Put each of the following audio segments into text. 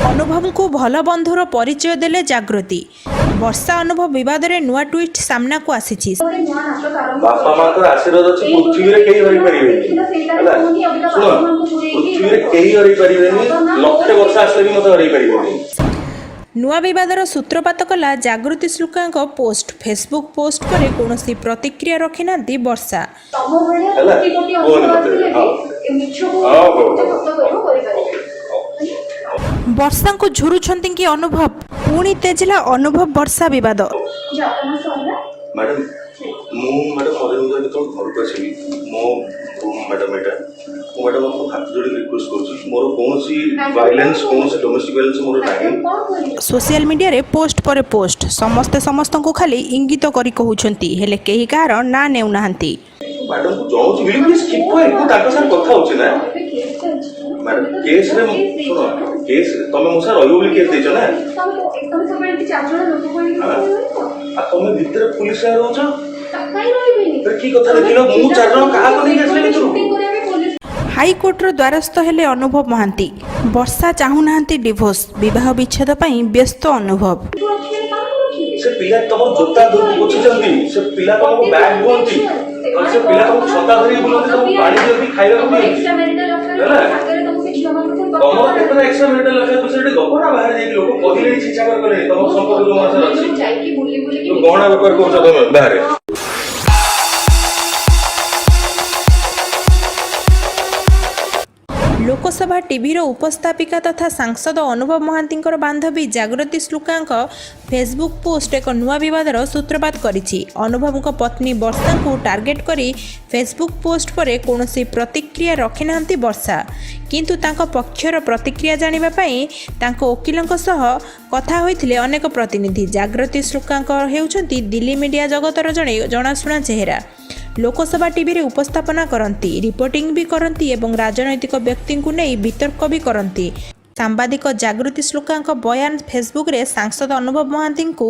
अनुभव को भल बंधुर परिचय देले जागृति। वर्षा अनुभव विवाद रे नुआ ट्वीट सामना को आसी। बापा मां को आशीर्वाद अछि पृथ्वी रे केही हरि परिबेनी हला सुनो पृथ्वी रे केही हरि परिबेनी लक्ष वर्ष आसले भी मते हरि परिबेनी। नुआ विवादर सूत्रपात कला जागृति शुक्लांक पोस्ट। फेसबुक पोस्ट पर कौनसी प्रतिक्रिया रखी ना वर्षा। वर्षा को झुरुछंती कि अनुभव पुणी तेजला अनुभव वर्षा विवाद। मैडम मैडम घर को आसली मैडम एटा मैडम आपको हाथ जोड़ी रिक्वेस्ट करूची मोर कोनसी वायलेंस कोनसी डोमेस्टिक वायलेंस मोर नाही। सोशल मीडिया रे पोस्ट पर पोस्ट समस्त को खाली इंगित करी कहउछंती हेले केही कार ना नेउ नाहंती। मैडम को जोंच बिली प्लीज कीप क्वाइट को ताका साथ कथा होची ना मैडम केस रे सुनो केस तमे मोसा रहियो बिली केस देछ ना एकदम सब एंटी चार जण लोक कोइ आ तमे भीतर पुलिस आ रहछ काई रहिबेनी फिर की कथा देखिलो मु चार जण काहा को नहीं आसले कि हाईकोर्टर द्वारस्थ हेले अनुभव महांती। वर्षा चाहू नाहंती डिवोर्स विवाह विच्छेद पई व्यस्त अनुभव। से पिला तमर जोता धरि पोछि जंदी से पिला तमको बैग बोलती और से पिला तमको छता धरि बोलती तमको पानी देती खाइबा को तमर केतना एक्स्ट्रा मेरिटल अफेयर तो सेटे गपना बाहर जाई लोक कहिले छिछा कर कले तमर संपर्क जो मासर अछि जाई की बुली बुली तो गहना व्यापार करछ तमे बाहर। लोकसभा टीवी उपस्थापिका तथा सांसद अनुभव महांती बांधवी जागृति शुक्लांक फेसबुक पोस्ट एक नुआ विवादर सूत्रपात करिछि। अनुभव पत्नी वर्षा को टार्गेट करी फेसबुक पोस्ट पर कौनसी प्रतिक्रिया रखी नाहंती वर्षा। किंतु तांको पक्षर प्रतिक्रिया जानिबा पई तांको वकीलंक सह कथा होइथिले अनेक प्रतिनिधि। जागृति शुक्लांक हेउछंती दिल्ली मीडिया जगतर जणे जनाशुना चेहरा। लोकसभा टीवी रे उपस्थापना करती रिपोर्टिंग भी करती एवं राजनैतिक व्यक्ति को नहीं वितर्क भी करती। सांबादिक जागृति शुक्लांक बयान फेसबुक रे सांसद अनुभव महांती को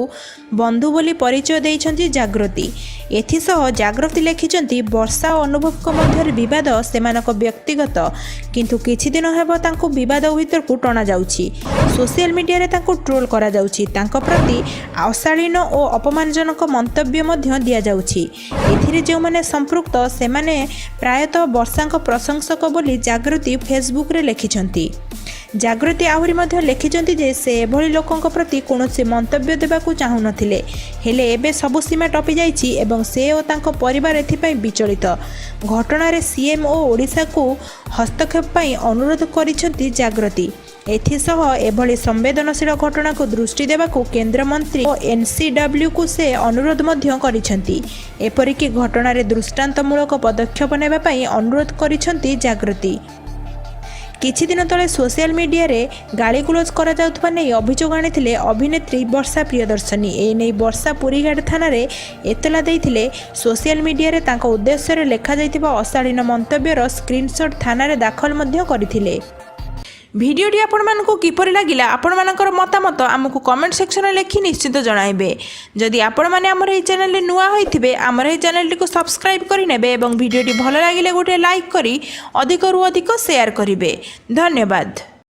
बंधु बोली परिचय देइछंती जागृति। एथिसह जागृति लेखिछंती वर्षा और अनुभव को मध्य विवाद सेमानक व्यक्तिगत किंतु किछि दिन हेबो तांको विवाद भीतर को टणा जाउछि। सोशल मीडिया रे तांको ट्रोल करा जाउछि। तांको प्रति अशालीन और अपमानजनक मंतव्य मध्य दिया जाउछि। एथिरे जे माने संपृक्त सेमाने प्रायतः वर्षांक प्रशंसक बोली जागृति फेसबुक रे लेखिछंती। जागृति आहुरी मध्य लेखिछंती जे से एभली लोकंक प्रति कौनसी मंतव्य देबाकू चाहू नथिले हेले एबे सबु सीमा टपी जाइछि एवं से ओ तांको परिवार एथिपाई विचलित। घटना रे सीएम ओ ओडिसा को हस्तक्षेप पाई अनुरोध करिछंती जागृति। एथिसह एभली संवेदनशील घटना को दृष्टि देबाकू केंद्र मंत्री और एनसीडब्ल्यू को से अनुरोध मध्य करिछंती। एपरिकी घटना रे दृष्टांतमूलक पदक्षेप नेबा पाई अनुरोध करिछंती जागृति। किछि दिन तले सोशल मीडिया रे गालीगुलज करा जाउथबा नै अभियोग आनिथिले अभिनेत्री वर्षा प्रियदर्शनी। ए नै वर्षा पुरीघाट थाना रे एतला दैथिले। सोशल मीडिया रे तांको उद्देश्य रे लेखा जाइतिबा अशालीन मंतव्यर स्क्रीनशॉट थाना रे दाखल मध्य करथिले। भिडियोटी आपको किपरि लागिला आपणमानकर मतामत आमको कमेंट सेक्शन में लिखि निश्चित जणाइबे। जदि आपण माने हमर ए चैनल नुआ होइथिबे हमर ए चैनल को सब्सक्राइब करि नेबे एवं भिडियोटी भल लागिले गोटे लाइक करी अधिक रु अधिक शेयर करिवे। धन्यवाद।